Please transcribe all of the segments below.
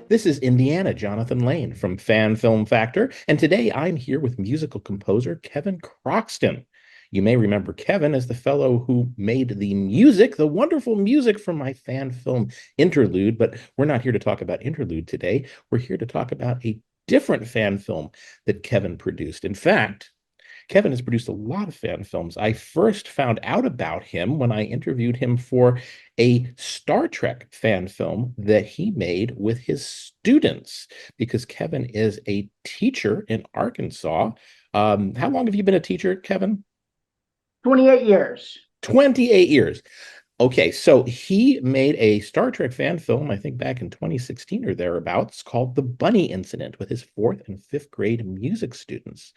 This is Indiana Jonathan Lane from Fan Film Factor, and today I'm here with musical composer Kevin Croxton. You may remember Kevin as the fellow who made the music, the wonderful music from my fan film Interlude, but we're not here to talk about Interlude today. We're here to talk about a different fan film that Kevin produced. In fact, Kevin has produced a lot of fan films. I first found out about him when I interviewed him for a Star Trek fan film that he made with his students, because Kevin is a teacher in Arkansas. How long have you been a teacher, Kevin? 28 years. 28 years. Okay, so he made a Star Trek fan film, I think back in 2016 or thereabouts, called The Bunny Incident with his fourth and fifth grade music students,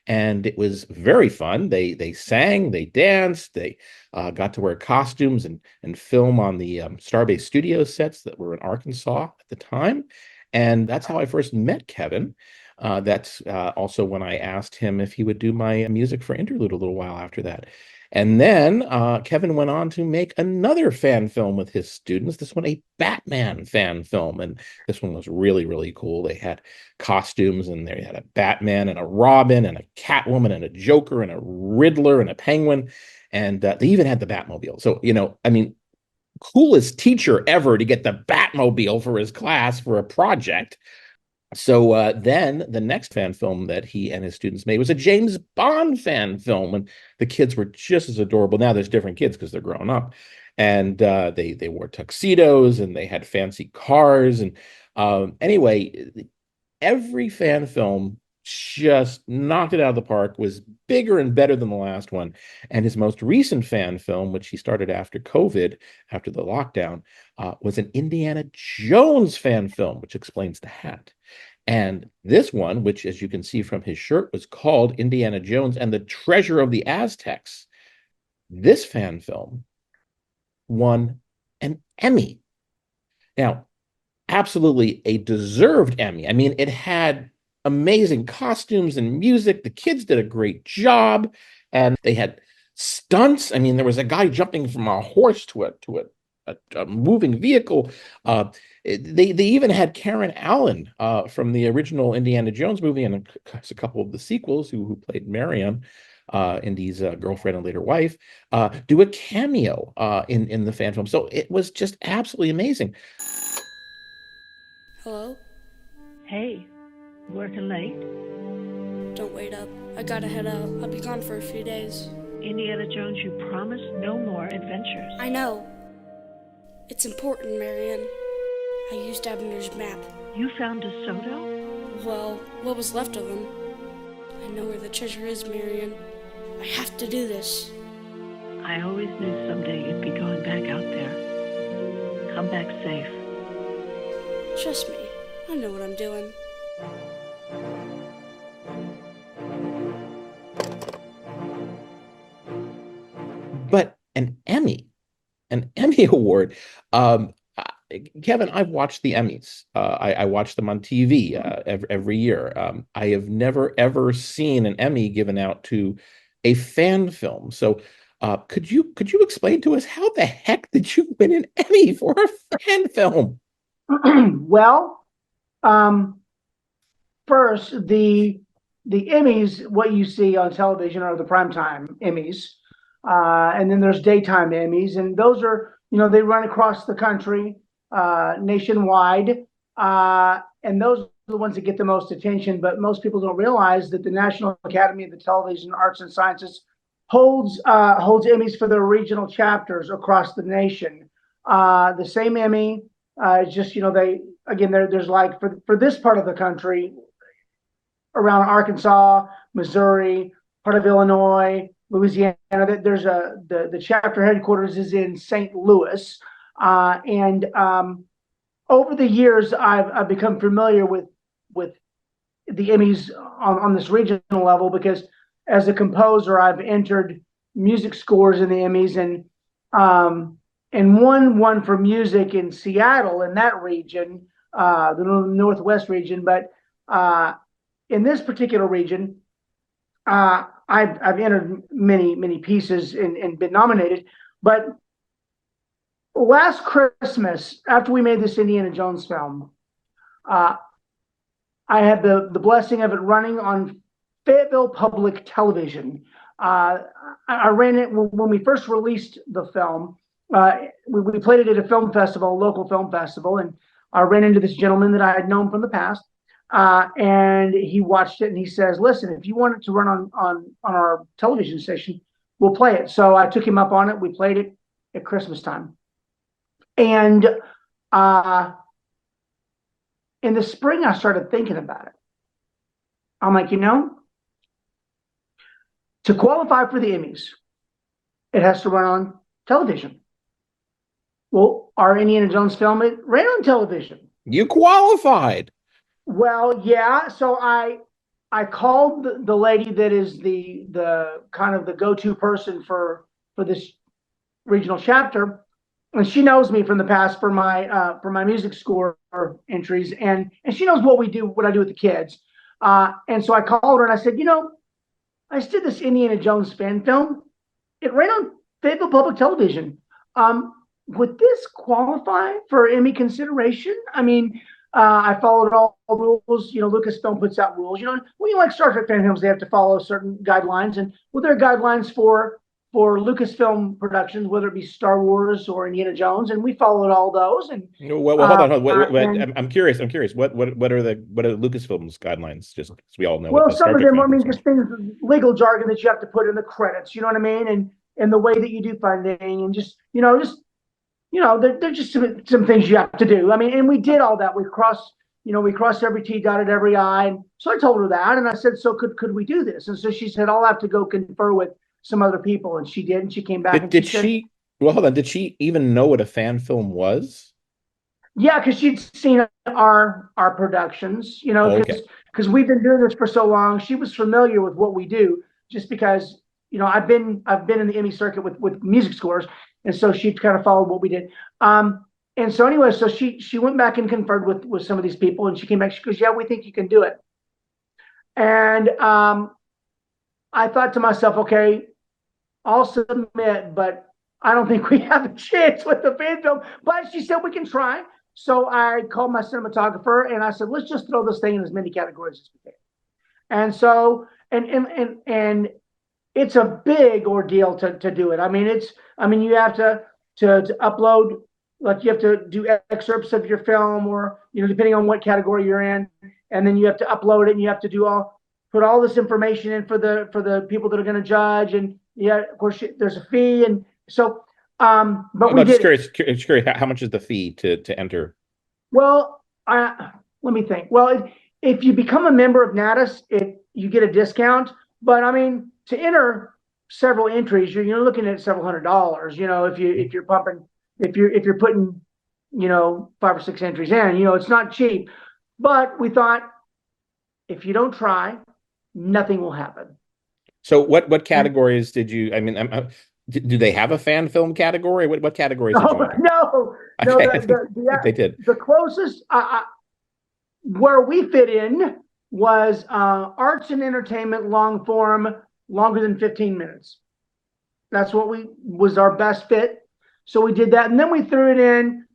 and it was very fun. They sang, they danced, they got to wear costumes and film on the Starbase Studio sets that were in Arkansas at the time, and that's how I first met Kevin. That's also when I asked him if he would do my music for Interlude a little while after that. And then Kevin went on to make another fan film with his students, this one a Batman fan film. And this one was really, really cool. They had costumes, and they had a Batman and a Robin and a Catwoman and a Joker and a Riddler and a Penguin. And they even had the Batmobile. So, I mean, coolest teacher ever to get the Batmobile for his class for a project. So then the next fan film that he and his students made was a James Bond fan film, and the kids were just as adorable. Now there's different kids because they're growing up, and they wore tuxedos and they had fancy cars. And anyway, every fan film just knocked it out of the park, was bigger and better than the last one. And his most recent fan film, which he started after COVID, after the lockdown, was an Indiana Jones fan film, which explains the hat. And this one, which, as you can see from his shirt, was called Indiana Jones and the Treasure of the Aztecs. This fan film won an Emmy. Now, absolutely a deserved Emmy. I mean, it had amazing costumes and music. The kids did a great job, and they had stunts. I mean, there was a guy jumping from a horse to a moving vehicle. They even had Karen Allen from the original Indiana Jones movie, and a couple of the sequels, who played Marion, Indy's girlfriend and later wife, do a cameo in the fan film. So it was just absolutely amazing. Hello? Hey, working late? Don't wait up. I gotta head out. I'll be gone for a few days. Indiana Jones, you promised no more adventures. I know. It's important, Marion. I used Abner's map. You found DeSoto? Well, what was left of him. I know where the treasure is, Marion. I have to do this. I always knew someday you'd be going back out there. Come back safe. Trust me, I know what I'm doing. But an Emmy award. Kevin, I've watched the Emmys. I watch them on TV every year. I have never ever seen an Emmy given out to a fan film. So, could you explain to us how the heck did you win an Emmy for a fan film? Well, first, the Emmys, what you see on television, are the primetime Emmys. And then there's daytime Emmys, and those are, they run across the country, nationwide. And those are the ones that get the most attention. But most people don't realize that the National Academy of the Television Arts and Sciences holds Emmys for their regional chapters across the nation. The same Emmy, it's just, there's like for this part of the country, around Arkansas, Missouri, part of Illinois, Louisiana. There's the chapter headquarters is in St. Louis, and over the years I've become familiar with the Emmys on this regional level, because as a composer I've entered music scores in the Emmys, and won one for music in Seattle, in that region, the Northwest region. But in this particular region, I've entered many pieces and been nominated. But last Christmas, after we made this Indiana Jones film, Uh, I had the blessing of it running on Fayetteville Public Television. I ran it when we first released the film. We played it at a film festival, a local film festival, and I ran into this gentleman that I had known from the past. And he watched it and he says, "Listen, if you want it to run on our television station, we'll play it." So I took him up on it. We played it at Christmas time. And in the spring, I started thinking about it. I'm like, to qualify for the Emmys, it has to run on television. Well, our Indiana Jones film, it ran on television. You qualified. Well, yeah. So I called the lady that is the kind of the go-to person for this regional chapter, and she knows me from the past for my music score entries, and she knows what I do with the kids. And so I called her and I said, I just did this Indiana Jones fan film. It ran on Fayetteville Public Television. Would this qualify for Emmy consideration? I mean, I followed all rules. Lucasfilm puts out rules. When you like Star Trek fan films, they have to follow certain guidelines. And there are guidelines for Lucasfilm productions, whether it be Star Wars or Indiana Jones, and we followed all those. And well, hold on. I'm curious. What are the Lucasfilm's guidelines? Just so we all know. Well, some of them, just things, legal jargon that you have to put in the credits. You know what I mean? And the way that you do funding, and there's just some things you have to do. I mean, and we did all that. We crossed every T, dotted every I. And so I told her that, and I said, "So could we do this?" And so she said, "I'll have to go confer with some other people," and she did, and she came back. Did she? Well, hold on. Did she even know what a fan film was? Yeah, because she'd seen our productions, because we've been doing this for so long. She was familiar with what we do, just because I've been in the Emmy circuit with music scores, and so she kind of followed what we did. And so anyway, so she went back and conferred with some of these people, and she came back. She goes, "Yeah, we think you can do it." And I thought to myself, okay, I'll submit, but I don't think we have a chance with the fan film. But she said we can try. So I called my cinematographer and I said, let's just throw this thing in as many categories as we can. And so, and it's a big ordeal to do it. I mean, you have to upload, like you have to do excerpts of your film, or, depending on what category you're in. And then you have to upload it, and you have to put all this information in for the people that are going to judge. And yeah, of course, there's a fee. And so, but we did. Just curious, how much is the fee to enter? Well, let me think. Well, if you become a member of Natus, you get a discount. But I mean, to enter several entries, you're looking at several $100s. If you're putting 5 or 6 entries in, it's not cheap. But we thought, if you don't try, nothing will happen. So what categories did you? I mean, do they have a fan film category? What categories? No. They did. The closest where we fit in was arts and entertainment long form, longer than 15 minutes. That's what was our best fit. So we did that, and then we threw it in,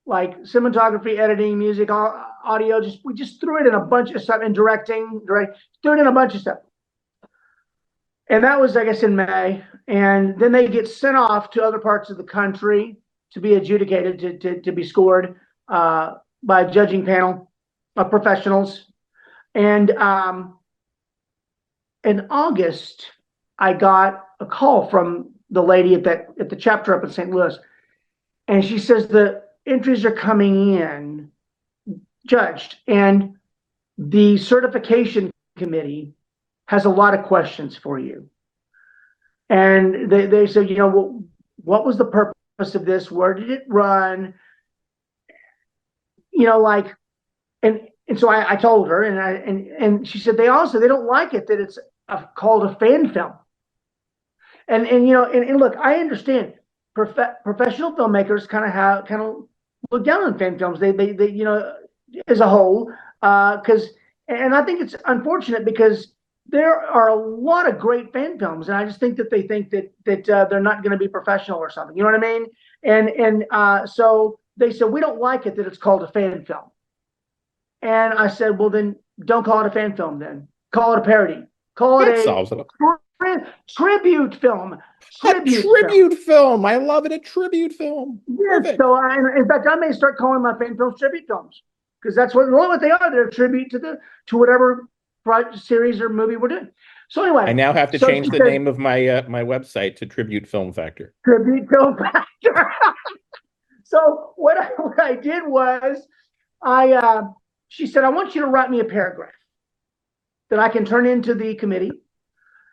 like cinematography, editing, music, audio. We just threw it in a bunch of stuff, and directing, threw it in a bunch of stuff. And that was, I guess, in May. And then they get sent off to other parts of the country to be adjudicated, to be scored by a judging panel of professionals. And in August, I got a call from the lady at the chapter up in St. Louis. And she says the entries are coming in judged. And the certification committee has a lot of questions for you. And they said, what was the purpose of this? Where did it run? And so I told her, and she said they don't like it that it's called a fan film. And look, I understand professional filmmakers kind of look down on fan films. They as a whole, and I think it's unfortunate because there are a lot of great fan films, and I just think that they think that they're not going to be professional or something. You know what I mean? And so they said, we don't like it that it's called a fan film. And I said, well, then don't call it a fan film then. Call it a parody. Call That it solves it. tribute film. A Tribute tribute film. I love it. A tribute film. Yes. Perfect. So, in fact, I may start calling my fan films tribute films, because that's what they are. They're a tribute to whatever series or movie we're doing. So anyway, I now have to so change the name of my my website to Tribute Film Factor. Tribute Film Factor. So what I did was she said, I want you to write me a paragraph that I can turn into the committee,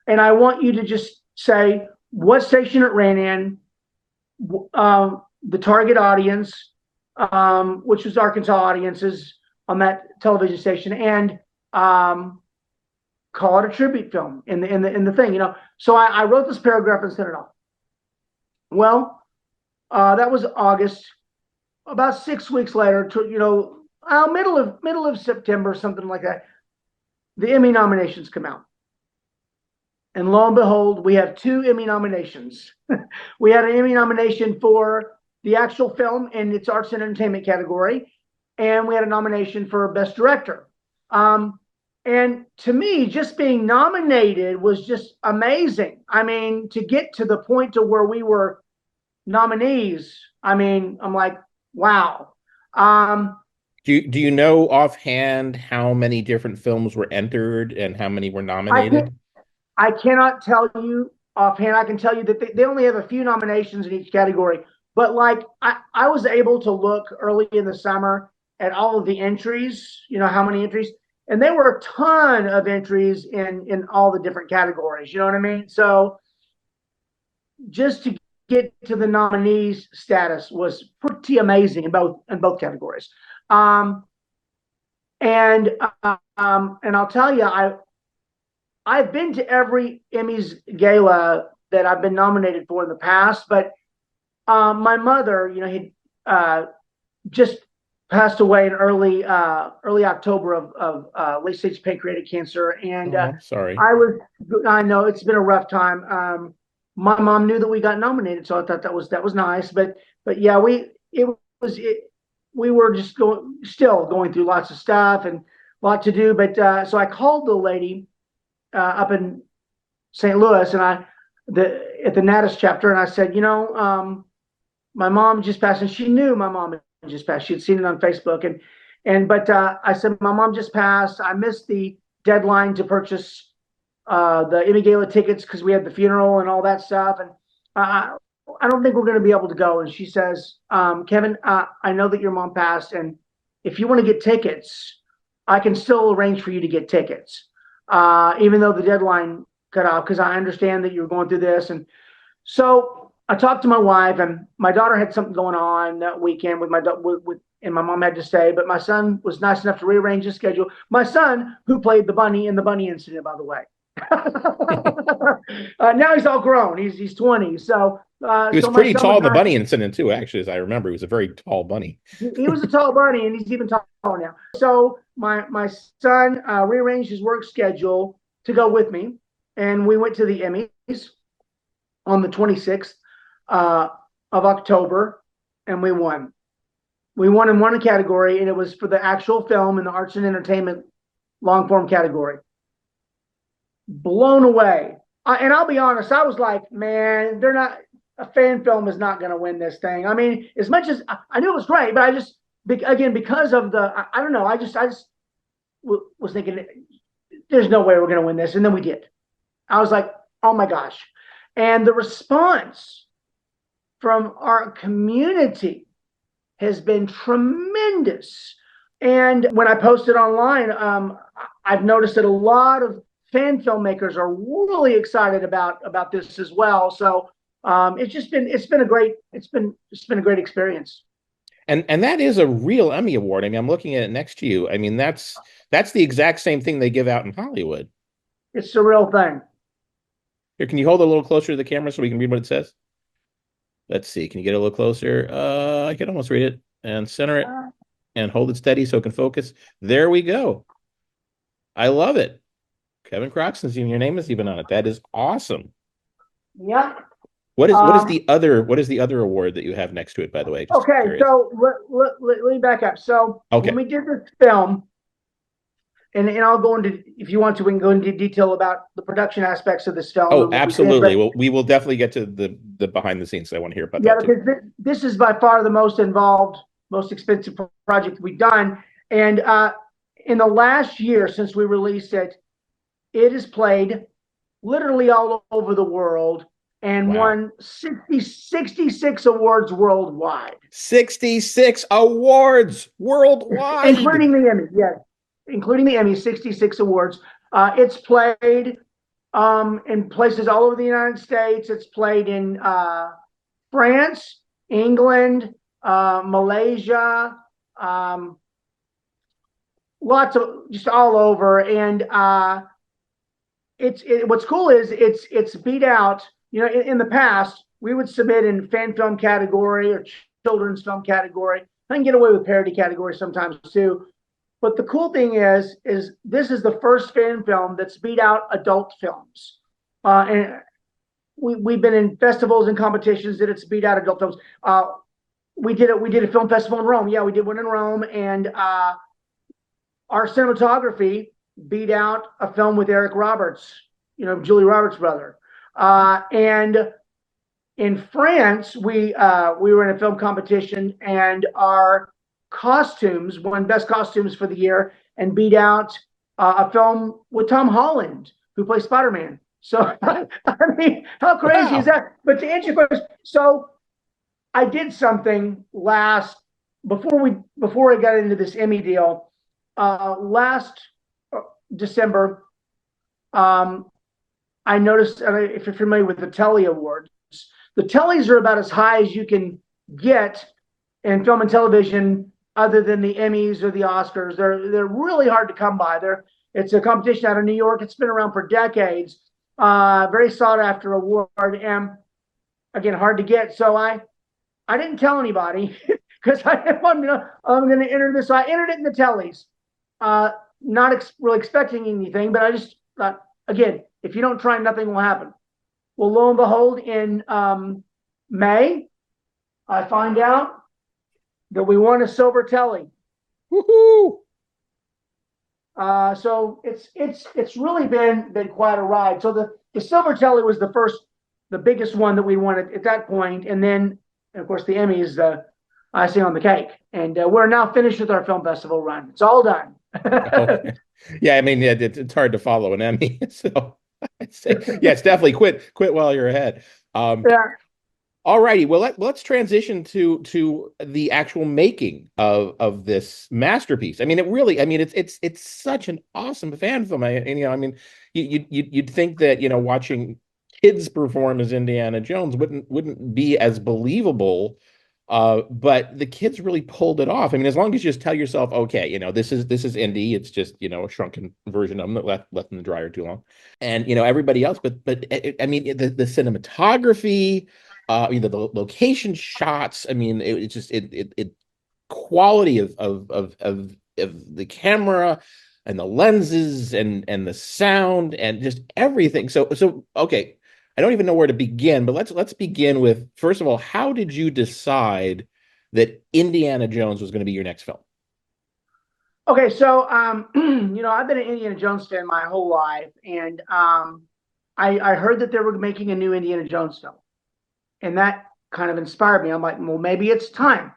and I want you to just say what station it ran in, the target audience, which was Arkansas audiences on that television station, and call it a tribute film in the thing, you know. So I wrote this paragraph and sent it off. Well, that was August. About 6 weeks later, middle of September, something like that, the Emmy nominations come out. And lo and behold, we have 2 Emmy nominations. We had an Emmy nomination for the actual film in its arts and entertainment category, and we had a nomination for Best Director. And to me, just being nominated was just amazing. I mean, to get to the point to where we were nominees, I mean, I'm like, wow. Do you know offhand how many different films were entered and how many were nominated? I cannot tell you offhand. I can tell you that they only have a few nominations in each category. But like I was able to look early in the summer at all of the entries, you know, how many entries, and there were a ton of entries in all the different categories. You know what I mean? So just to get to the nominees status was pretty amazing in both categories. And I'll tell you, I've been to every Emmys gala that I've been nominated for in the past, but my mother, you know, he just passed away in early October of late stage pancreatic cancer, and sorry. I know it's been a rough time. My mom knew that we got nominated, so I thought that was nice. But yeah, we were just still going through lots of stuff and a lot to do. But so I called the lady up in St. Louis, and at the Natus chapter, and I said, you know, my mom just passed, and she knew my mom had just passed. She had seen it on Facebook, but I said, my mom just passed. I missed the deadline to purchase the Emmy Gala tickets because we had the funeral and all that stuff, and I don't think we're going to be able to go. And she says, Kevin, I know that your mom passed, and if you want to get tickets, I can still arrange for you to get tickets, even though the deadline cut off, because I understand that you're going through this. And so I talked to my wife, and my daughter had something going on that weekend and my mom had to stay, but my son was nice enough to rearrange his schedule. My son, who played the bunny in the bunny incident, by the way. Now he's all grown. He's 20. So he was pretty tall in the bunny incident too, actually, as I remember. He was a very tall bunny. He was a tall bunny, and he's even taller now. So my son rearranged his work schedule to go with me, and we went to the Emmys on the 26th of October, and we won. We won in one category, and it was for the actual film in the arts and entertainment long form category. Blown away. And I'll be honest, I was like, man, a fan film is not going to win this thing. I mean, as much as I knew it was great, but I just, again, because of I don't know, I just was thinking, there's no way we're going to win this. And then we did. I was like, oh my gosh. And the response from our community has been tremendous. And when I posted online, I've noticed that a lot of fan filmmakers are really excited about this as well. So it's been a great experience. And that is a real Emmy award. I mean, I'm looking at it next to you. I mean, that's the exact same thing they give out in Hollywood. It's the real thing. Here, can you hold it a little closer to the camera so we can read what it says? Let's see. Can you get a little closer? I can almost read it. And center it and hold it steady so it can focus. There we go. I love it. Kevin Croxton, your name is even on it. That is awesome. Yeah. What is Um, the other award that you have next to it, by the way? Just okay, curious. so let me back up. So when Okay. we did this film, and I'll go into, if you want to, we can go into detail about the production aspects of this film Oh, and what we did. absolutely. But Well, we will definitely get to the behind the scenes. I want to hear about yeah, that too. because this is by far the most involved, most expensive project we've done. And in the last year since we released it, it is played literally all over the world and Wow. won 66 awards worldwide, 66 awards worldwide. including the Emmy. Yes, including the Emmy, 66 awards. It's played in places all over the United States. It's played in France, England, Malaysia, um, lots of, just all over. And what's cool is it's beat out. You know, in the past we would submit in fan film category or children's film category. I can get away with parody category sometimes too. But the cool thing is this is the first fan film that's beat out adult films. And we've been in festivals and competitions that it's beat out adult films. We did it. We did a film festival in Rome. Yeah, we did one in Rome, and our cinematography beat out a film with Eric Roberts, you know, Julie Roberts' brother. And in France, we were in a film competition, and our costumes won best costumes for the year and beat out a film with Tom Holland, who plays Spider-Man. So I mean, how crazy is Wow. that? But to answer your question, so I did something before I got into this Emmy deal. Last December, I noticed, if you're familiar with the Telly Awards, the Tellys are about as high as you can get in film and television, other than the Emmys or the Oscars. They're really hard to come by. It's a competition out of New York. It's been around for decades. Very sought after award, and again, hard to get. So I didn't tell anybody because I'm going to enter this. So I entered it in the Tellys, not really expecting anything, but I just thought, again, if you don't try, nothing will happen. Well, lo and behold, in May, I find out that we won a silver Telly. Woohoo. So it's really been quite a ride. So the silver Telly was the biggest one that we won at that point, and then of course the Emmy is the icing on the cake. And we're now finished with our film festival run. It's all done. Okay. Yeah, I mean, yeah, it's hard to follow an Emmy. So I'd say, yeah, it's definitely quit while you're ahead. Yeah. All righty. Well, let's transition to the actual making of this masterpiece. I mean, it's such an awesome fan film. I mean, you'd think that, watching kids perform as Indiana Jones wouldn't be as believable. But the kids really pulled it off. I mean, as long as you just tell yourself, okay, this is Indy. It's just, a shrunken version of them that left in the dryer too long, and everybody else. But I mean, the cinematography, the location shots. I mean, it's just it quality of the camera and the lenses and the sound and just everything. So okay, I don't even know where to begin, but let's begin with, first of all, how did you decide that Indiana Jones was going to be your next film? Okay, so I've been an Indiana Jones fan my whole life, and I heard that they were making a new Indiana Jones film, and that kind of inspired me. I'm like, well, maybe it's time.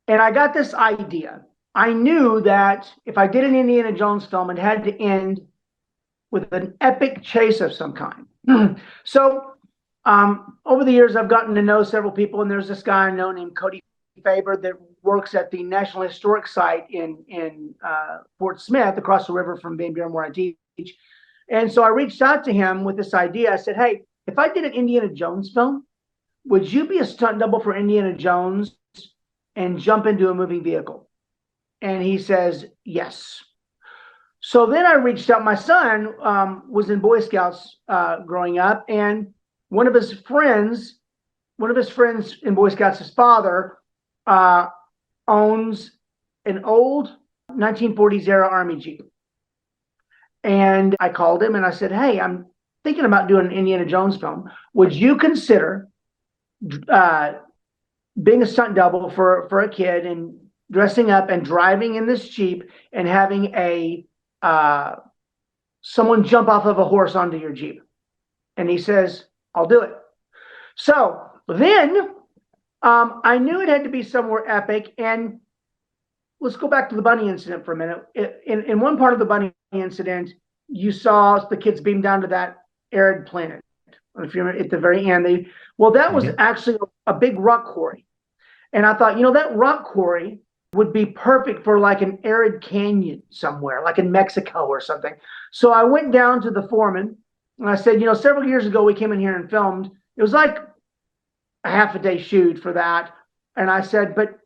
And I got this idea. I knew that if I did an Indiana Jones film, it had to end with an epic chase of some kind. So over the years, I've gotten to know several people, and there's this guy I know named Cody Faber that works at the National Historic Site in Fort Smith, across the river from Van Buren, where I teach. And so I reached out to him with this idea. I said, hey, if I did an Indiana Jones film, would you be a stunt double for Indiana Jones and jump into a moving vehicle? And he says, yes. So then I reached out. My son was in Boy Scouts growing up, and one of his friends in Boy Scouts, his father, owns an old 1940s era Army Jeep. And I called him and I said, hey, I'm thinking about doing an Indiana Jones film. Would you consider uh, being a stunt double for a kid and dressing up and driving in this Jeep and having a someone jump off of a horse onto your Jeep. And he says, I'll do it. So then I knew it had to be somewhere epic. And let's go back to the bunny incident for a minute. In one part of the bunny incident, you saw the kids beam down to that arid planet. If you remember at the very end, that was actually a big rock quarry. And I thought, that rock quarry would be perfect for like an arid canyon somewhere, like in Mexico or something. So I went down to the foreman and I said, several years ago we came in here and filmed. It was like a half a day shoot for that. And I said, but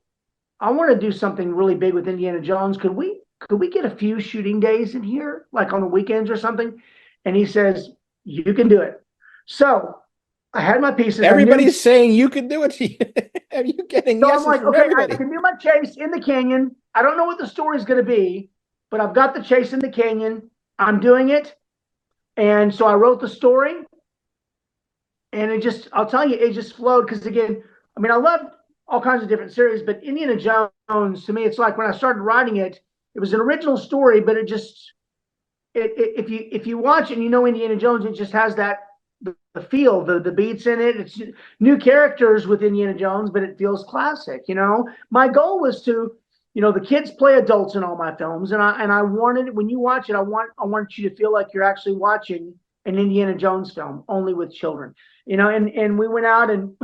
I want to do something really big with Indiana Jones. Could we get a few shooting days in here, like on the weekends or something? And he says, you can do it. So I had my pieces. Everybody's saying you can do it. Are you getting so yeses I'm like, from okay, everybody? I can do my chase in the canyon. I don't know what the story's going to be, but I've got the chase in the canyon. I'm doing it. And so I wrote the story. And I'll tell you, it just flowed. Because again, I loved all kinds of different series, but Indiana Jones, to me, it's like when I started writing it, it was an original story, but if you watch it and Indiana Jones, it just has that the feel, the beats in it. It's new characters with Indiana Jones, but it feels classic. My goal was to, the kids play adults in all my films, and I wanted, when you watch it, I want you to feel like you're actually watching an Indiana Jones film, only with children. And we went out and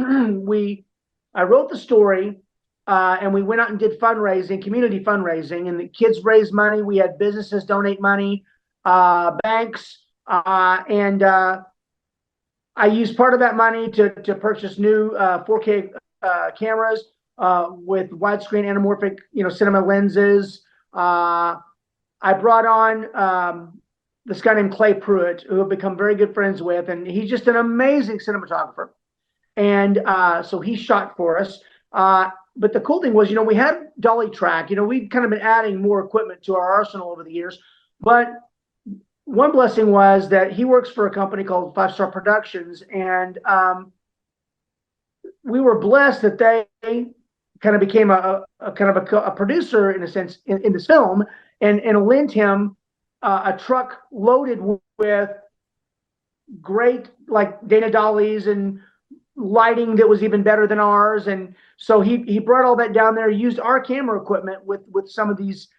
I wrote the story, and we went out and did fundraising, community fundraising, and the kids raised money. We had businesses donate money, banks, and I used part of that money to purchase new 4K cameras with widescreen anamorphic, cinema lenses. I brought on this guy named Clay Pruitt, who I've become very good friends with, and he's just an amazing cinematographer. And so he shot for us. But the cool thing was, we had dolly track. We'd kind of been adding more equipment to our arsenal over the years. But one blessing was that he works for a company called 5 Star Productions, and we were blessed that they kind of became a producer in a sense in this film, and lent him a truck loaded with great like Dana dollies and lighting that was even better than ours. And so he brought all that down there, used our camera equipment with some of these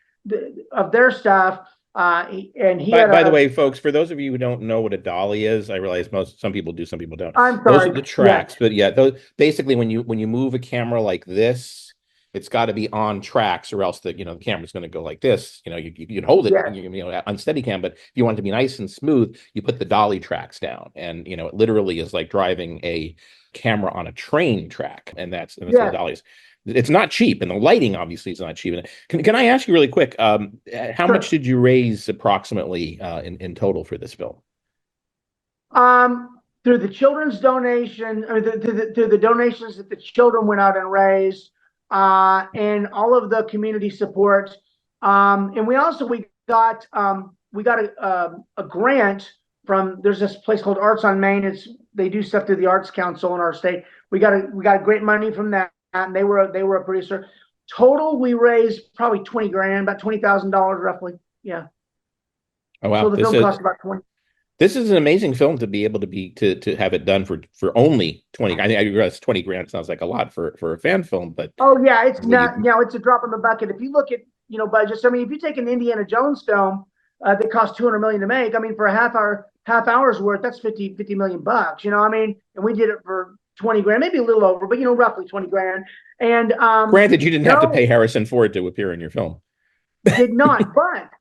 of their stuff. And he by the way, folks, for those of you who don't know what a dolly is, I realize some people do, some people don't. I'm Those sorry. are the tracks, but yeah, those basically when you move a camera like this, it's got to be on tracks, or else the camera's going to go like this. You can hold it, on Steadicam, but if you want it to be nice and smooth, you put the dolly tracks down, and it literally is like driving a camera on a train track, and that's what the dolly is. It's not cheap, and the lighting obviously is not cheap. Can I ask you really quick, how much did you raise approximately in total for this film? Through the children's donation, or through the donations that the children went out and raised, and all of the community support, and we got a grant from, there's this place called Arts on Main. They do stuff through the Arts Council in our state. We got great money from that. And they were a producer. Total, we raised probably $20,000, about $20,000 roughly. Yeah. Oh wow! So the film cost about 20. This is an amazing film to be able to have it done for only 20. I realize $20,000 sounds like a lot for a fan film, but yeah, it's not. It's a drop in the bucket. If you look at budgets, if you take an Indiana Jones film that cost $200 million to make, for a half hour's worth, that's $50 million. And we did it for $20,000, maybe a little over, but roughly $20,000. And granted, you didn't have to pay Harrison Ford to appear in your film. Did not,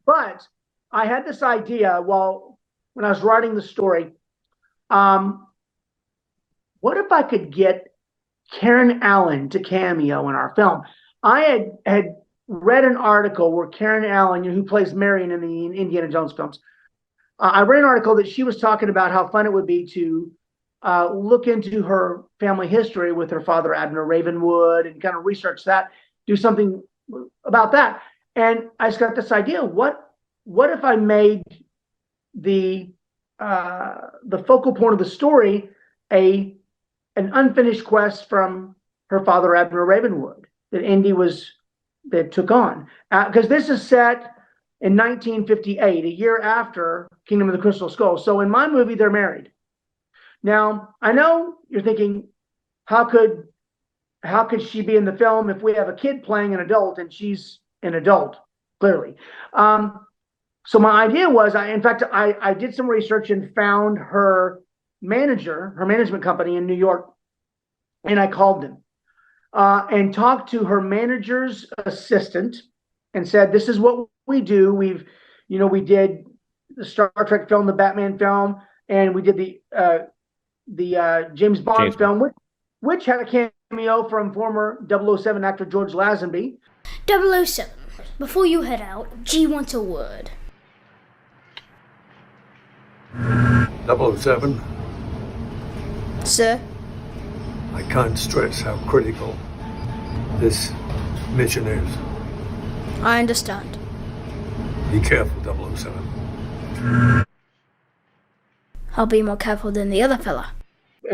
but I had this idea when I was writing the story. What if I could get Karen Allen to cameo in our film? I had read an article where Karen Allen, who plays Marion in the Indiana Jones films, I read an article that she was talking about how fun it would be to look into her family history with her father, Abner Ravenwood, and kind of research that, do something about that. And I just got this idea: what if I made the focal point of the story a an unfinished quest from her father, Admiral Ravenwood, that that took on. Because this is set in 1958, a year after Kingdom of the Crystal Skull. So in my movie, they're married. Now, I know you're thinking, how could she be in the film if we have a kid playing an adult and she's an adult, clearly. So my idea was, I did some research and found her management company in New York, and I called them and talked to her manager's assistant and said, this is what we do. We did the Star Trek film, the Batman film, and we did the James Bond film, which had a cameo from former 007 actor George Lazenby. 007, before you head out, G wants a word. 007, Sir? I can't stress how critical this mission is. I understand. Be careful, 007. I'll be more careful than the other fella.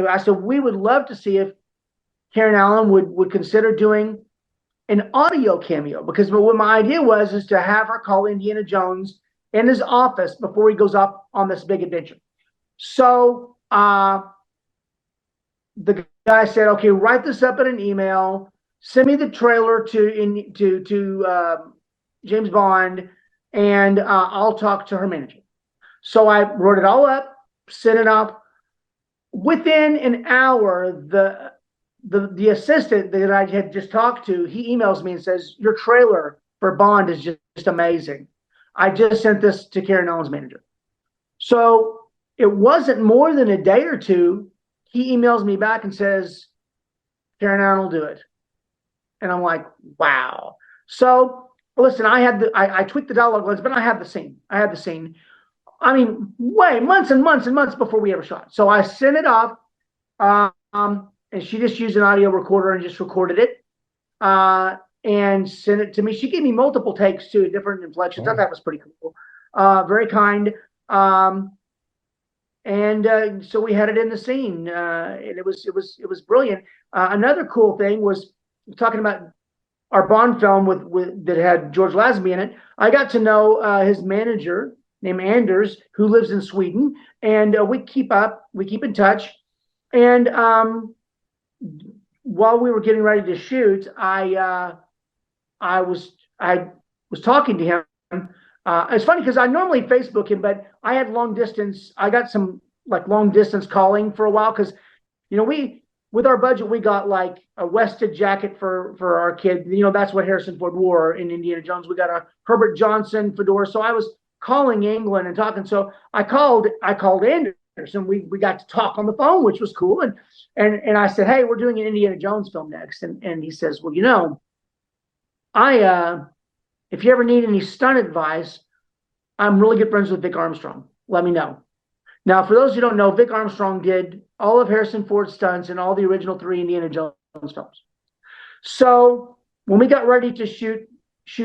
I said, we would love to see if Karen Allen would consider doing an audio cameo, because what my idea was is to have her call Indiana Jones in his office before he goes off on this big adventure. So the guy said, okay, write this up in an email, send me the trailer to James Bond, and I'll talk to her manager. So I wrote it all up, sent it up. Within an hour, the assistant that I had just talked to, he emails me and says, your trailer for Bond is just amazing. I just sent this to Karen Allen's manager. So it wasn't more than a day or two, he emails me back and says, Karen Allen will do it. And I'm like, wow. So listen, I tweaked the dialogue lines, but I had the scene. I mean, months and months and months before we ever shot. So I sent it off, and she just used an audio recorder and just recorded it and sent it to me. She gave me multiple takes too, different inflections. I thought that was pretty cool. Very kind. And so we had it in the scene, and it was brilliant. Another cool thing was talking about our Bond film that had George Lazenby in it. I got to know his manager named Anders, who lives in Sweden, and we keep in touch. And while we were getting ready to shoot, I was talking to him. It's funny because I normally Facebook him, but I had long distance. I got some long distance calling for a while because, with our budget, we got like a Wested jacket for our kid. That's what Harrison Ford wore in Indiana Jones. We got a Herbert Johnson fedora. So I was calling England and talking. So I called Anders, and we got to talk on the phone, which was cool. And I said, hey, we're doing an Indiana Jones film next. And he says, well, if you ever need any stunt advice, I'm really good friends with Vic Armstrong. Let me know. Now, for those who don't know, Vic Armstrong did all of Harrison Ford's stunts in all the original 3 Indiana Jones films. So when we got ready to shoot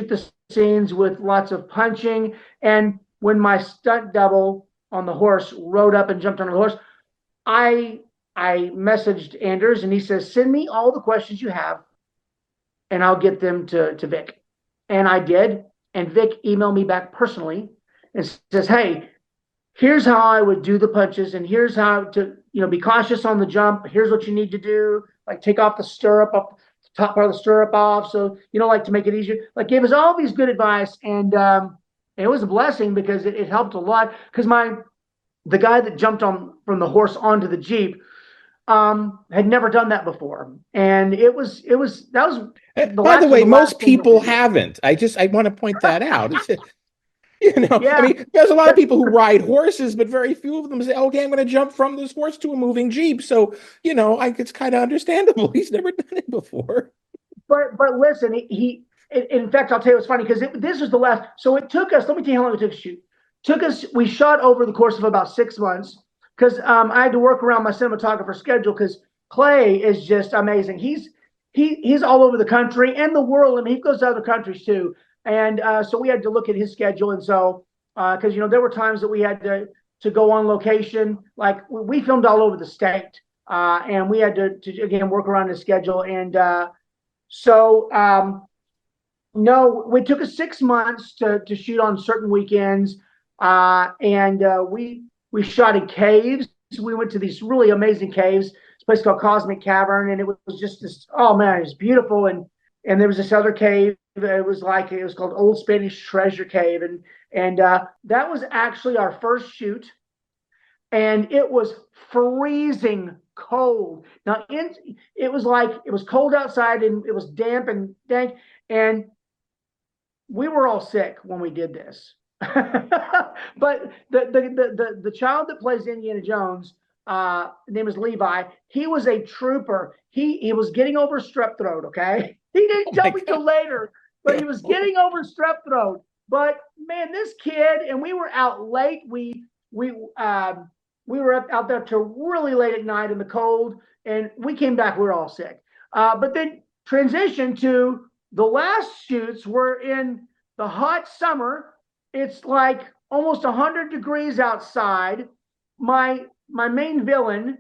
the scenes with lots of punching, and when my stunt double on the horse rode up and jumped on the horse, I messaged Anders, and he says, send me all the questions you have, and I'll get them to Vic. And I did, and Vic emailed me back personally and says, hey, here's how I would do the punches, and here's how to, be cautious on the jump. Here's what you need to do, like take off the stirrup, up the top part of the stirrup off. So, to make it easier, gave us all these good advice. And it was a blessing because it helped a lot. Because the guy that jumped from the horse onto the Jeep had never done that before. And that was by the way, most people haven't. I want to point that out. Yeah. I mean, there's a lot of people who ride horses, but very few of them say, okay, I'm going to jump from this horse to a moving Jeep. So, it's kind of understandable. He's never done it before. But listen, in fact, I'll tell you what's funny, because this was the last. So it took us, let me tell you how long it took to shoot. We shot over the course of about 6 months because I had to work around my cinematographer schedule because Clay is just amazing. He's all over the country and the world. I mean, he goes to other countries too. And so we had to look at his schedule. And so, because, there were times that we had to go on location. Like we filmed all over the state. and we had to again work around the schedule. And so no, it took us 6 months to shoot on certain weekends, and we shot in caves. We went to these really amazing caves. This place called Cosmic Cavern, and it was just this. Oh man, it was beautiful. And there was this other cave. It was called Old Spanish Treasure Cave, and that was actually our first shoot, and it was freezing cold. Now, it was cold outside, and it was damp and dank, and we were all sick when we did this. But the child that plays Indiana Jones, name is Levi. He was a trooper. He was getting over strep throat. Okay, he didn't tell me till later, but he was getting over strep throat. But man, this kid, and we were out late. We were out there till really late at night in the cold, and we came back. We were all sick. But then transition to the last shoots were in the hot summer. It's like almost 100 degrees outside. My main villain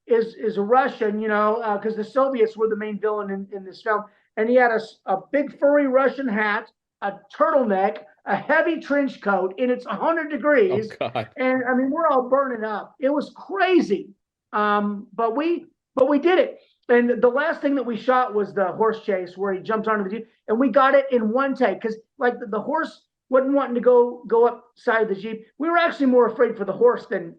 is a Russian, because the Soviets were the main villain in this film. And he had a big furry Russian hat, a turtleneck, a heavy trench coat, and it's 100 degrees. Oh, God. And I mean, we're all burning up. It was crazy. But we did it. And the last thing that we shot was the horse chase where he jumped onto the Jeep, and we got it in one take because like the horse wasn't wanting to go upside the Jeep. We were actually more afraid for the horse than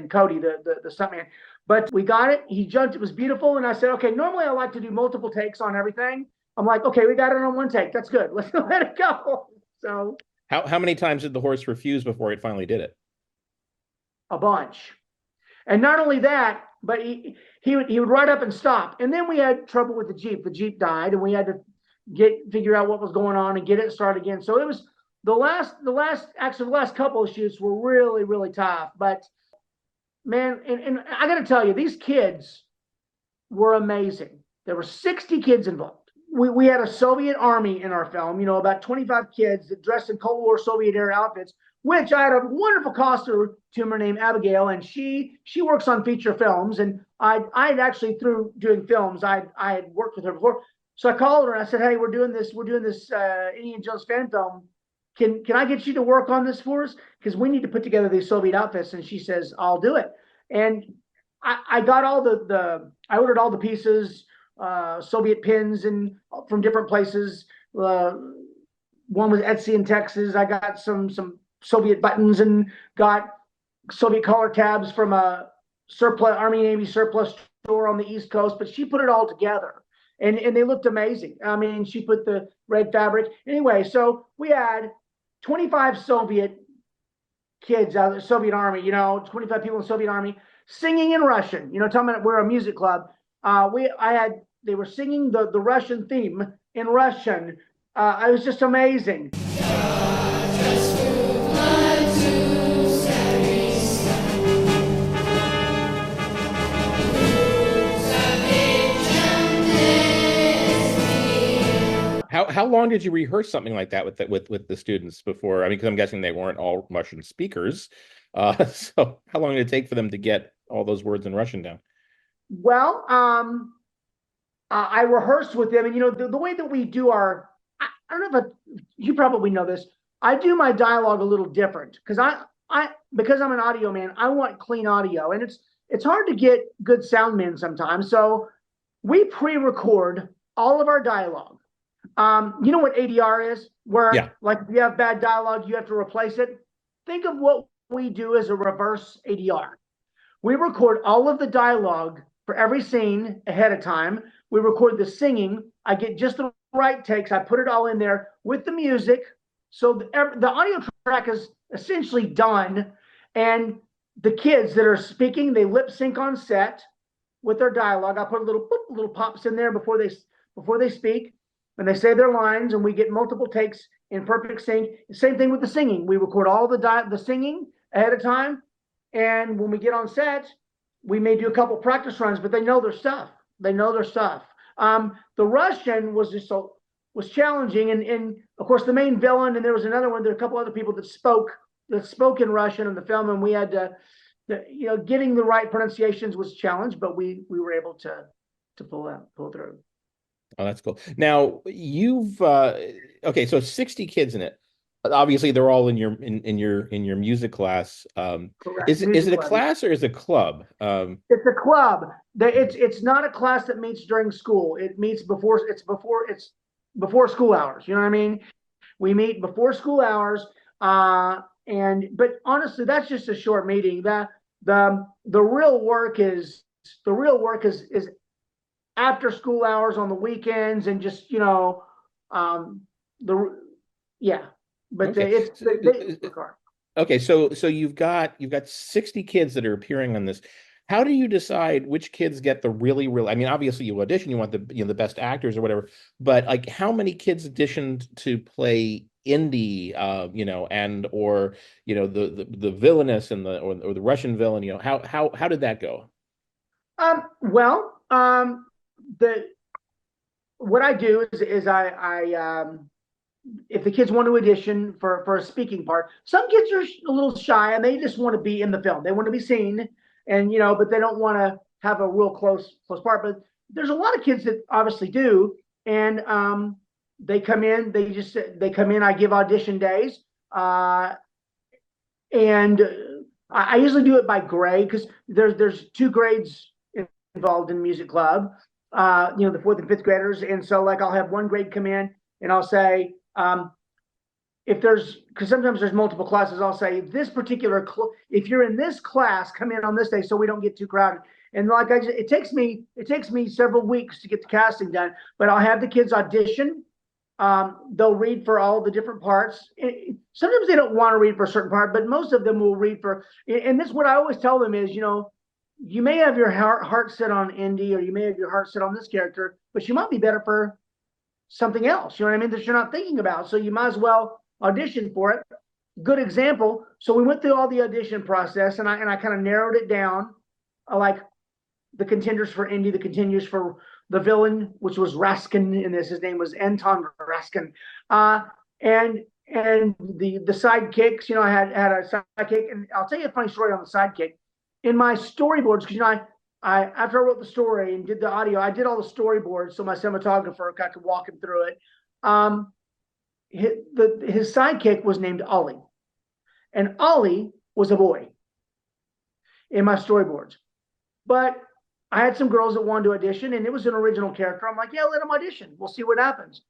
Cody, the stuntman. But we got it. He jumped. It was beautiful. And I said, okay, normally I like to do multiple takes on everything. I'm like, okay, we got it on one take. That's good. Let's let it go. So how many times did the horse refuse before it finally did it? a bunch. And not only that, but he would ride up and stop. And then we had trouble with the Jeep. The Jeep died, and we had to figure out what was going on and get it started again. So it was the last couple of shoots were really, really tough. But man, and I got to tell you, these kids were amazing. There were 60 kids involved. We had a Soviet army in our film, about 25 kids that dressed in Cold War Soviet era outfits, which I had a wonderful costumer named Abigail, and she works on feature films. And I'd actually, through doing films, I had worked with her before. So I called her and I said, hey, we're doing this Indiana Jones fan film. Can I get you to work on this for us? Because we need to put together these Soviet outfits. And she says, I'll do it. And I got all I ordered all the pieces, Soviet pins and from different places. One was Etsy in Texas. I got some Soviet buttons and got Soviet collar tabs from a surplus Army Navy surplus store on the East Coast. But she put it all together. And they looked amazing. I mean, she put the red fabric. Anyway, so we had 25 Soviet kids out of the Soviet Army, 25 people in the Soviet Army singing in Russian. Talking about we're a music club. They were singing the Russian theme in Russian. It was just amazing. How long did you rehearse something like that with the students before? I mean, because I'm guessing they weren't all Russian speakers. So how long did it take for them to get all those words in Russian down? Well, I rehearsed with them, and the way that we do I don't know if you probably know this. I do my dialogue a little different because because I'm an audio man, I want clean audio, and it's hard to get good sound men sometimes. So we pre-record all of our dialogue. You know what ADR is? Where like if you have bad dialogue, you have to replace it. Think of what we do as a reverse ADR. We record all of the dialogue for every scene ahead of time. We record the singing. I get just the right takes. I put it all in there with the music. So the audio track is essentially done. And the kids that are speaking, they lip sync on set with their dialogue. I put little pops in there before they speak. And they say their lines, and we get multiple takes in perfect sync. Same thing with the singing. We record all the singing ahead of time. And when we get on set, we may do a couple practice runs, but they know their stuff. The Russian was challenging, and of course the main villain, and there was another one. There were a couple other people that spoke in Russian in the film, and we had to getting the right pronunciations was a challenge, but we were able to pull through. Oh, that's cool. Now you've okay, so 60 kids in it. Obviously, they're all in your music class. Correct. Is Music it a club. class or is it a club? It's a club. It's not a class that meets during school. It meets before school hours. You know what I mean? We meet before school hours. But honestly, that's just a short meeting. The real work is after school hours on the weekends and just the yeah. But Okay. they work hard. Okay, so you've got 60 kids that are appearing on this. How do you decide which kids get the really, I mean, obviously you audition, you want the best actors or whatever, but like how many kids auditioned to play Indy, and or the villainess and or the Russian villain, how did that go? Well, the what I do is I if the kids want to audition for a speaking part, some kids are a little shy and they just want to be in the film. They want to be seen, and but they don't want to have a real close part. But there's a lot of kids that obviously do, and they come in. They come in. I give audition days, and I usually do it by grade because there's 2 grades involved in music club. The 4th and 5th graders, and so like I'll have one grade come in and I'll say, because sometimes there's multiple classes, I'll say this particular if you're in this class, come in on this day so we don't get too crowded. And like it takes me several weeks to get the casting done, but I'll have the kids audition. They'll read for all the different parts. Sometimes they don't want to read for a certain part, but most of them will read for. And this is what I always tell them is, you may have your heart set on Indy, or you may have your heart set on this character, but you might be better for something else. You know what I mean? That you're not thinking about. So you might as well audition for it. Good example. So we went through all the audition process, and I kind of narrowed it down, like the contenders for Indy, the contenders for the villain, which was Raskin in this. His name was Anton Raskin. And the sidekicks. I had a sidekick, and I'll tell you a funny story on the sidekick. In my storyboards, because I after I wrote the story and did the audio, I did all the storyboards so my cinematographer could walk him through it. His sidekick was named Ollie, and Ollie was a boy in my storyboards. But I had some girls that wanted to audition, and it was an original character. I'm like, yeah, let them audition. We'll see what happens.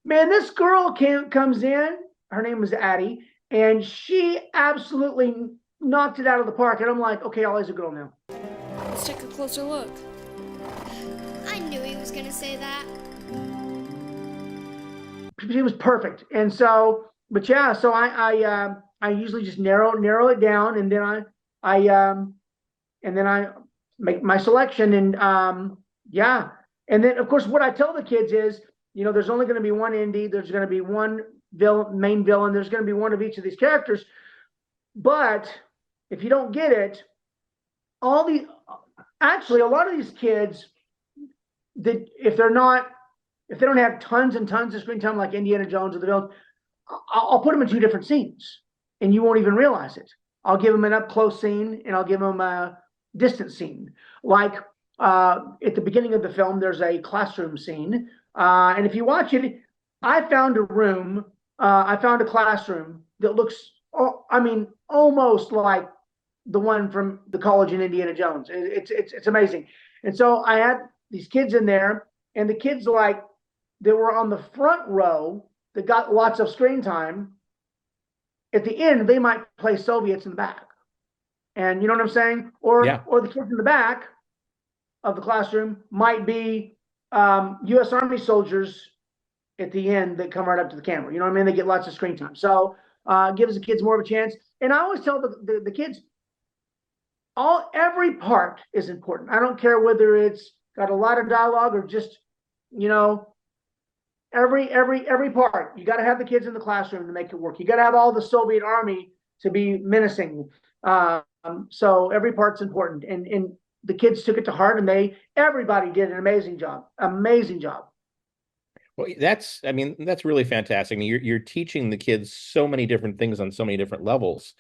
Man, this girl comes in. Her name was Addie, and she absolutely knocked it out of the park. And I'm like, okay, Ollie's a girl now. Let's take a closer look. I knew he was going to say that. She was perfect. And so, but yeah, so I usually just narrow it down, and then I make my selection, and yeah. And then of course what I tell the kids is, there's only going to be one Indy, there's going to be one main villain, there's going to be one of each of these characters. But if you don't get it, actually a lot of these kids, that if they don't have tons and tons of screen time like Indiana Jones or the villain, I'll put them in 2 different scenes and you won't even realize it. I'll give them an up close scene and I'll give them a distant scene. Like at the beginning of the film, there's a classroom scene. And if you watch it, I found a classroom that looks, almost like the one from the college in Indiana Jones. It's amazing. And so I had these kids in there, and the kids that were on the front row that got lots of screen time, at the end, they might play Soviets in the back. And you know what I'm saying? Or the kids in the back of the classroom might be U.S. Army soldiers at the end that come right up to the camera. You know what I mean? They get lots of screen time. So gives the kids more of a chance. And I always tell the kids, every part is important. I don't care whether it's got a lot of dialogue or just, every part. You got to have the kids in the classroom to make it work. You got to have all the Soviet army to be menacing. So every part's important. And the kids took it to heart, and everybody did an amazing job. Amazing job. Well, that's really fantastic. I mean, you're teaching the kids so many different things on so many different levels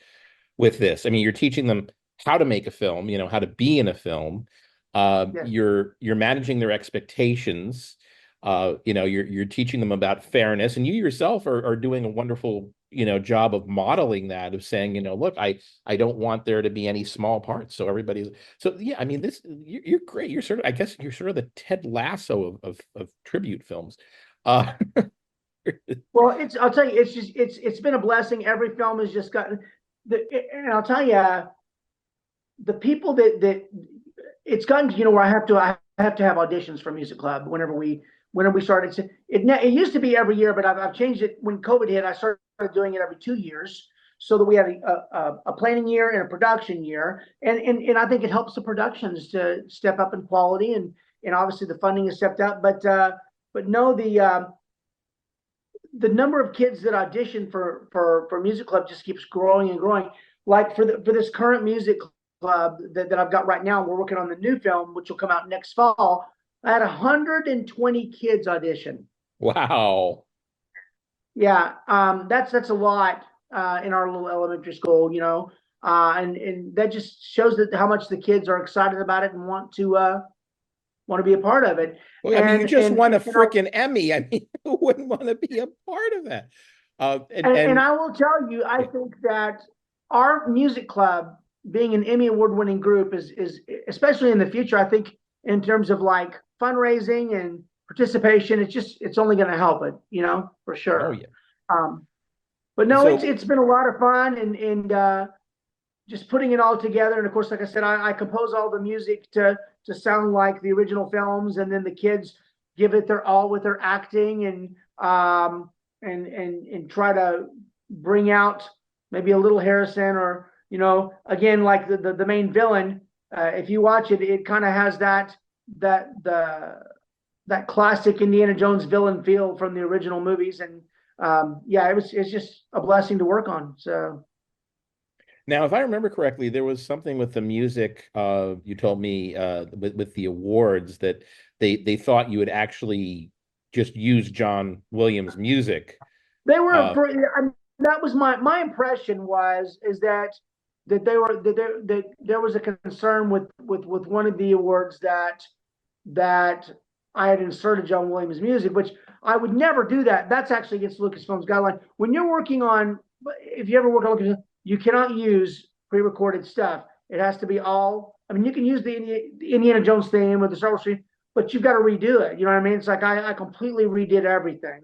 with this. I mean, you're teaching them how to make a film, how to be in a film. Yes. You're managing their expectations. You're teaching them about fairness, and you yourself are doing a wonderful, job of modeling that, of saying, look, I don't want there to be any small parts. So everybody's so yeah, I mean, you're great. You're sort of, I guess you're sort of the Ted Lasso of tribute films. Uh Well, I'll tell you, it's been a blessing. Every film has just gotten and I'll tell you, the people that it's gotten to, where I have to have auditions for music club whenever we started. It used to be every year, but I've changed it. When COVID hit, I started doing it every 2 years, so that we had a planning year and a production year, and I think it helps the productions to step up in quality, and obviously the funding has stepped up, but no, the number of kids that audition for music club just keeps growing and growing. Like for this current music club that I've got right now, we're working on the new film, which will come out next fall. I had 120 kids audition. wow. Yeah, that's a lot in our little elementary school, and that just shows that how much the kids are excited about it and want to be a part of it. Well, I mean, you just won a you know, freaking Emmy. I mean, who wouldn't want to be a part of that? and I will tell you, I think that our music club, being an Emmy award-winning group, is especially in the future. I think in terms of like fundraising and participation, it's only going to help it, for oh sure. yeah. But no, So it's been a lot of fun, and just putting it all together. And of course, like I said, I compose all the music to sound like the original films, and then the kids give it their all with their acting, and try to bring out maybe a little Harrison, or again, like the main villain. If you watch it, it kind of has that classic Indiana Jones villain feel from the original movies, and yeah, it's just a blessing to work on. So now, if I remember correctly, there was something with the music. You told me with the awards that they thought you would actually just use John Williams music. they were Uh, that was my impression is that they were that there was a concern with one of the awards that I had inserted John Williams music, which I would never do that. That's actually against Lucasfilm's guideline. When you're working on, if you ever work on Lucasfilm, you cannot use pre-recorded stuff. It has to be all. I mean, you can use the Indiana Jones theme or the Star Wars theme, but you've got to redo it. You know what I mean? It's like I completely redid everything.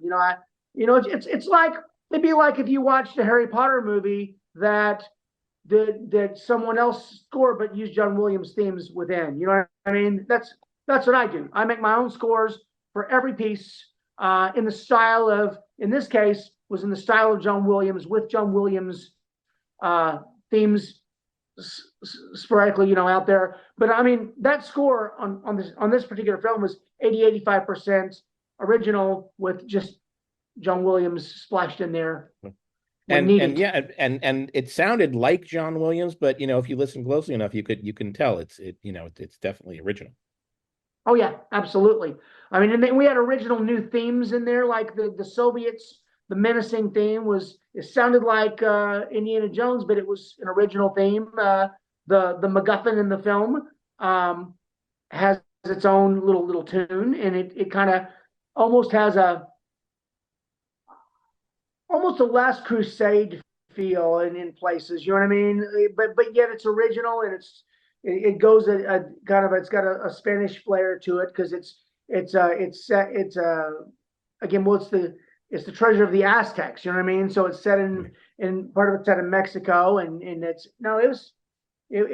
It's like it'd be like if you watched a Harry Potter movie that someone else scored but used John Williams themes within. You know what I mean? That's what I do. I make my own scores for every piece in the style of, in this case, was in the style of John Williams, with John Williams themes sporadically, out there. But I mean, that score on this particular film was 85% original, with just John Williams splashed in there when and needed. yeah, and it sounded like John Williams, but if you listen closely enough, you can tell it's definitely original. Oh yeah, absolutely. I mean, and then we had original new themes in there, like the Soviets. The menacing theme it sounded like Indiana Jones, but it was an original theme. The MacGuffin in the film has its own little tune, and it kind of almost has almost a Last Crusade feel in places. You know what I mean? But yet it's original, and it goes a kind of, it's got a Spanish flair to it, because it's again, well, it's the treasure of the Aztecs. You know what I mean? So it's set in part of it's set in Mexico, and it's no, it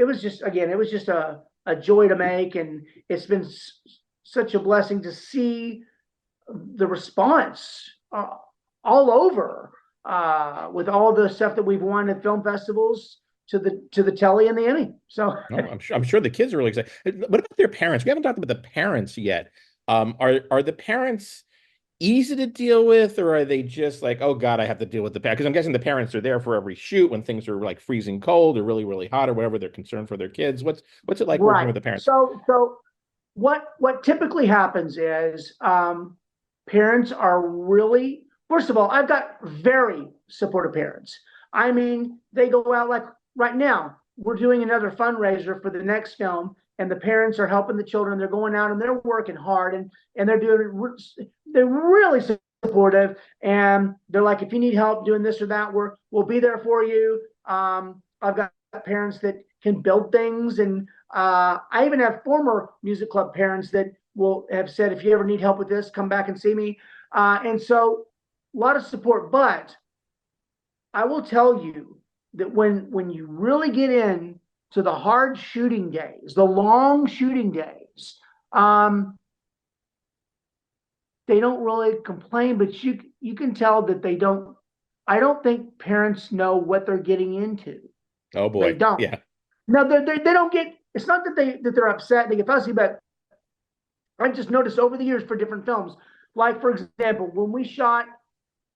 was just, again, it was just a joy to make, and it's been such a blessing to see the response all over with all the stuff that we've won at film festivals, to the telly and the Emmy. So No, I'm sure the kids are really excited. What about their parents? We haven't talked about the parents yet. Are the parents easy to deal with, or are they just like, oh God, I have to deal with the parents? Because I'm guessing the parents are there for every shoot when things are like freezing cold or really, really hot or whatever. They're concerned for their kids. What's it like working right. with the parents? So what typically happens is parents are really, first of all, I've got very supportive parents. I mean, they go out, like right now, we're doing another fundraiser for the next film, and the parents are helping the children. They're going out and they're working hard, and they're really supportive, and they're like, if you need help doing this or that, we'll be there for you. I've got parents that can build things, and I even have former music club parents that will have said, if you ever need help with this, come back and see me. And so a lot of support. But I will tell you that when you really get in to the hard shooting days, the long shooting days, they don't really complain, but you can tell that they don't. I don't think parents know what they're getting into. Oh boy. They don't. Yeah. No, they don't get. It's not that they're upset. They get fussy, but I've just noticed over the years for different films. Like, for example, when we shot,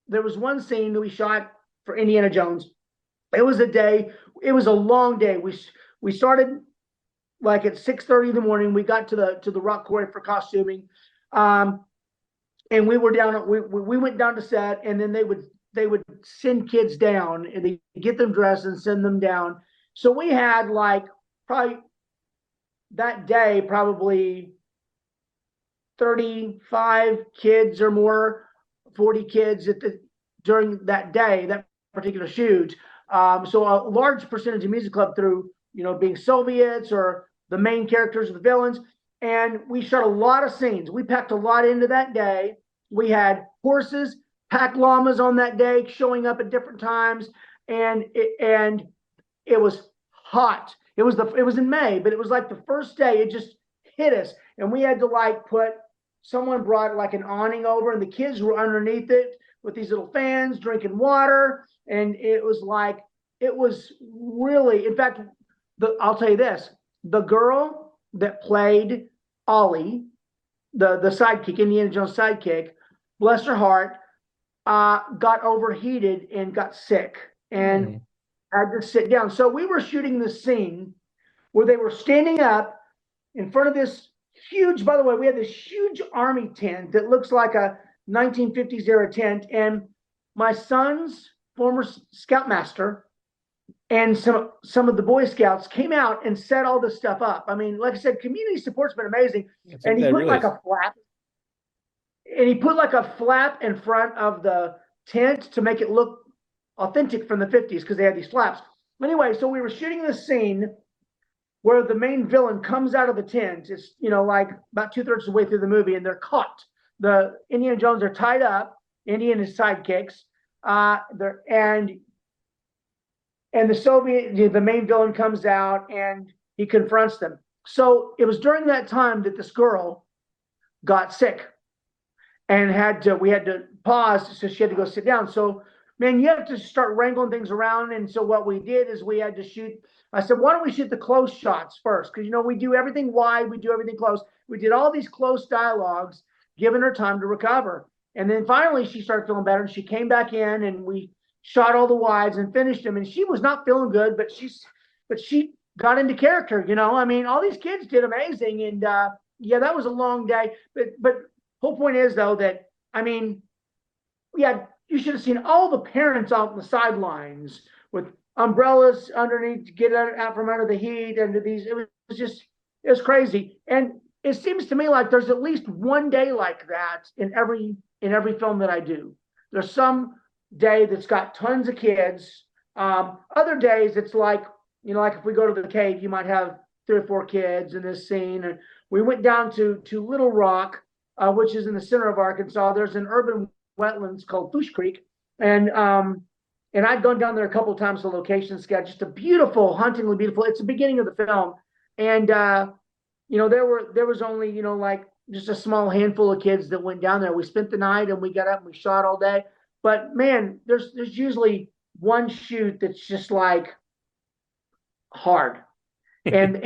there was one scene that we shot for Indiana Jones. It was a long day. We started like at 6:30 in the morning. We got to the rock quarry for costuming. And we were down, we went down to set, and then they would send kids down and they get them dressed and send them down. So we had like probably that day, probably 35 kids or more, 40 kids during that day, that particular shoot. So a large percentage of music club through, being Soviets or the main characters or the villains. And we shot a lot of scenes. We packed a lot into that day. We had horses, pack llamas on that day showing up at different times. And it was hot. It was in May, but it was like the first day it just hit us. And we had to someone brought like an awning over, and the kids were underneath it with these little fans drinking water. And it was really, in fact, I'll tell you this, the girl that played Ollie, the sidekick, Indiana Jones sidekick, bless her heart, got overheated and got sick and had to sit down. So we were shooting this scene where they were standing up in front of this huge, by the way, we had this huge army tent that looks like a 1950s era tent. And my son's former scoutmaster and some of the Boy Scouts came out and set all this stuff up. I mean, like I said, community support's been amazing. And he put like a flap. And he put like a flap in front of the tent to make it look authentic from the 50s, because they had these flaps. Anyway, so we were shooting this scene where the main villain comes out of the tent. It's, like about 2/3 of the way through the movie, and they're caught. The Indiana Jones are tied up, Indy and his sidekicks. And the main villain comes out and he confronts them. So it was during that time that this girl got sick and we had to pause, so she had to go sit down. So, man, you have to start wrangling things around. And so what we did is we had to shoot. I said, why don't we shoot the close shots first? Because, we do everything wide, we do everything close. We did all these close dialogues, giving her time to recover. And then finally she started feeling better, and she came back in, and we shot all the wides and finished them. And she was not feeling good, but she got into character, I mean, all these kids did amazing. And yeah, that was a long day. But whole point is, though, that, I mean, yeah, you should have seen all the parents out on the sidelines with umbrellas underneath to get out from under the heat. And it was crazy. And it seems to me like there's at least one day like that in every film that I do. There's some day that's got tons of kids. Other days it's like, like if we go to the cave, you might have 3 or 4 kids in this scene. And we went down to Little Rock, which is in the center of Arkansas. There's an urban wetlands called Fush Creek. And I'd gone down there a couple of times to location scout, just a beautiful, hauntingly beautiful. It's the beginning of the film. And, there was only, like just a small handful of kids that went down there. We spent the night and we got up and we shot all day. But man, there's usually one shoot that's just like hard. And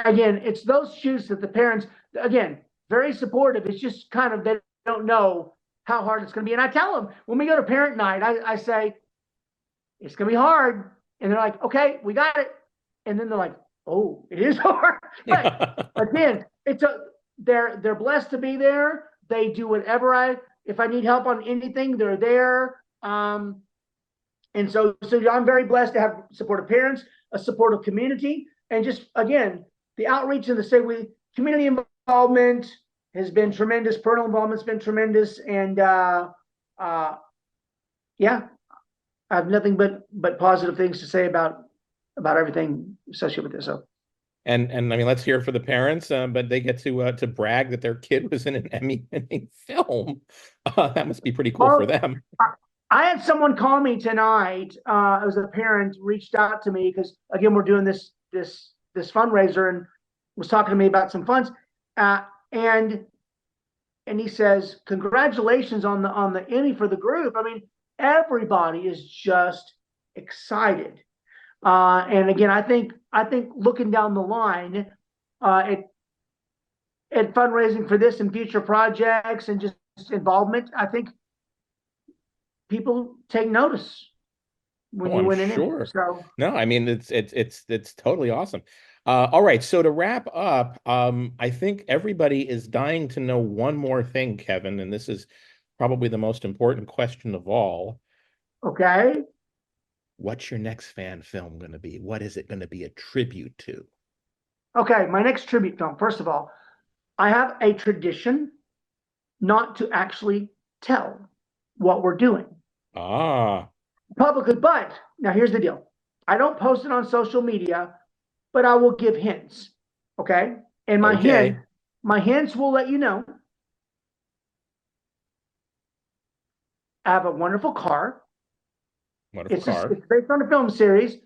again, it's those shoots that the parents, again, very supportive. It's just kind of, they don't know how hard it's going to be. And I tell them when we go to parent night, I say, it's going to be hard. And they're like, okay, we got it. And then they're like, oh, it is hard. But again, they're blessed to be there. They do whatever if I need help on anything, they're there. And so I'm very blessed to have supportive parents. a supportive community, and just again, the outreach and the say we community involvement has been tremendous. Parental involvement's been tremendous, and yeah, I have nothing but positive things to say about everything associated with this. So. And I mean, let's hear it for the parents, but they get to brag that their kid was in an Emmy-winning film. That must be pretty cool for them. I had someone call me tonight. It was a parent reached out to me because again we're doing this fundraiser and was talking to me about some funds, and he says congratulations on the Emmy for the group. I mean, everybody is just excited. And again, I think looking down the line, at fundraising for this and future projects and just involvement, I think people take notice when you win an Emmy. So no, I mean it's totally awesome. All right, so to wrap up, I think everybody is dying to know one more thing, Kevin, and this is probably the most important question of all. Okay. What's your next fan film going to be? What is it going to be a tribute to? Okay, my next tribute film. First of all, I have a tradition not to actually tell what we're doing publicly. But now here's the deal. I don't post it on social media, but I will give hints. Okay? And my hints will let you know. I have a wonderful car. It's based on a film series.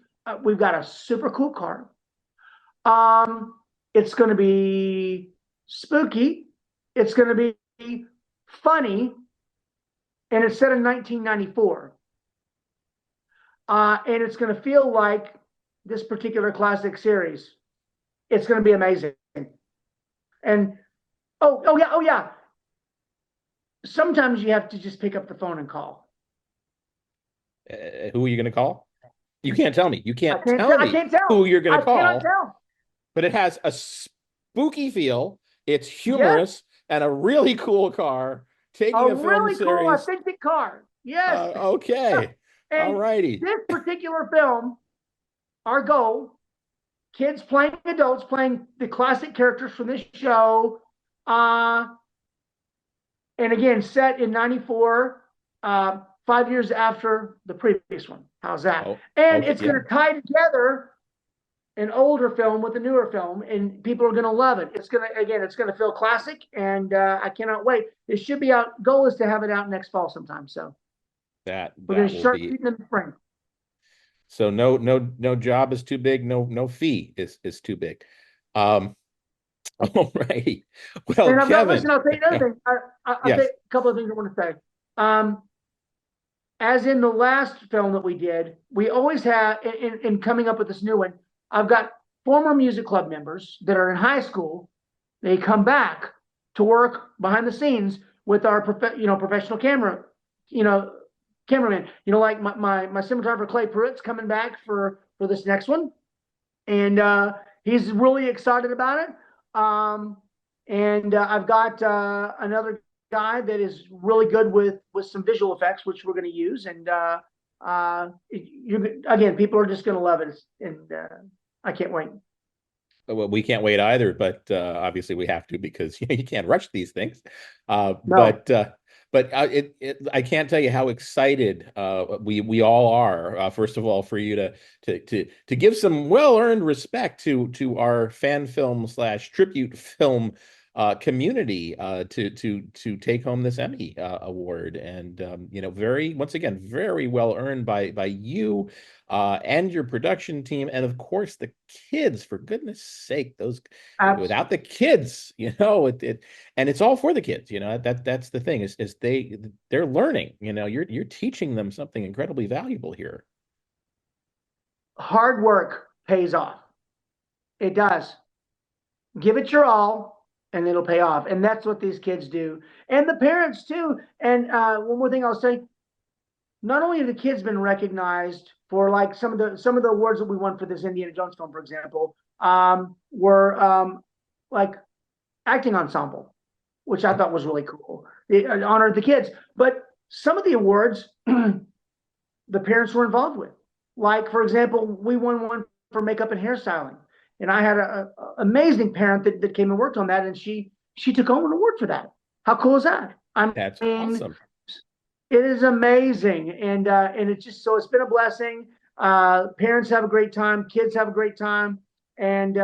We've got a super cool car. It's going to be spooky. It's going to be funny. And it's set in 1994. And it's going to feel like this particular classic series. It's going to be amazing. And oh yeah. Sometimes you have to just pick up the phone and call. Who are you going to call? You can't tell me. You can't tell me I can't tell who you're going to call. I cannot tell. But it has a spooky feel. It's humorous and a really cool car. Taking a film really series. Cool, authentic car. Yes. Okay. All righty. This particular film, our goal, kids playing adults, playing the classic characters from this show. And again, set in 94. 5 years after the previous one. How's that? It's going to tie together an older film with a newer film, and people are going to love it. It's going to feel classic, and I cannot wait. It should be out. Goal is to have it out next fall sometime. So we're going to start shooting in the spring. So no job is too big. No fee is too big. All righty. Well, Kevin, I'll tell you another thing. I'll say a couple of things I want to say. As in the last film that we did, we always have, in coming up with this new one, I've got former music club members that are in high school. They come back to work behind the scenes with our professional cameraman. Like my cinematographer Clay Pruitt's coming back for this next one, and he's really excited about it. I've got another guy that is really good with some visual effects, which we're going to use, and again, people are just going to love it, and I can't wait. Well, we can't wait either, but obviously we have to, because you can't rush these things. No. But I can't tell you how excited we all are. First of all, for you to give some well-earned respect to our fan film / tribute film community to take home this Emmy award, and once again very well earned by you and your production team, and of course the kids. For goodness sake, those without the kids, and it's all for the kids. That's the thing, is they're learning. You're teaching them something incredibly valuable here. Hard work pays off. It does. Give it your all, and it'll pay off. And that's what these kids do. And the parents too. And one more thing I'll say, not only have the kids been recognized for like some of the awards that we won for this Indiana Jones film, for example, were like acting ensemble, which I thought was really cool. It honored the kids. But some of the awards the parents were involved with. Like, for example, we won one for makeup and hairstyling. And I had a amazing parent that came and worked on that, and she took home an award for that. How cool is that? That's awesome. It is amazing, and it's just so it's been a blessing. Parents have a great time, kids have a great time, and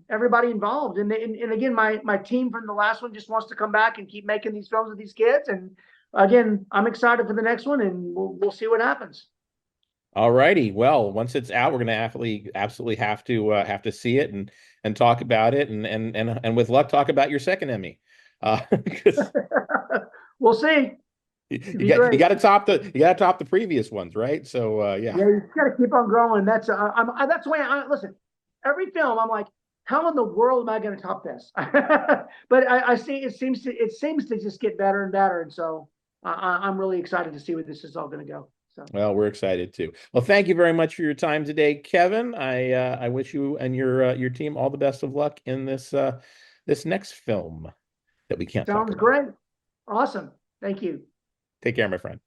everybody involved. And again, my team from the last one just wants to come back and keep making these films with these kids. And again, I'm excited for the next one, and we'll see what happens. All righty. Well, once it's out, we're going to absolutely have to see it and talk about it, and with luck, talk about your second Emmy. 'Cause We'll see. you got to top the previous ones, right? So yeah. Yeah, you got to keep on growing. That's that's the way I listen. Every film, I'm like, how in the world am I going to top this? But I see it seems to just get better and better, and so I'm really excited to see where this is all going to go. So. Well, we're excited too. Well, thank you very much for your time today, Kevin. I wish you and your team all the best of luck in this next film that we can't talk about. Sounds great. Awesome. Thank you. Take care, my friend.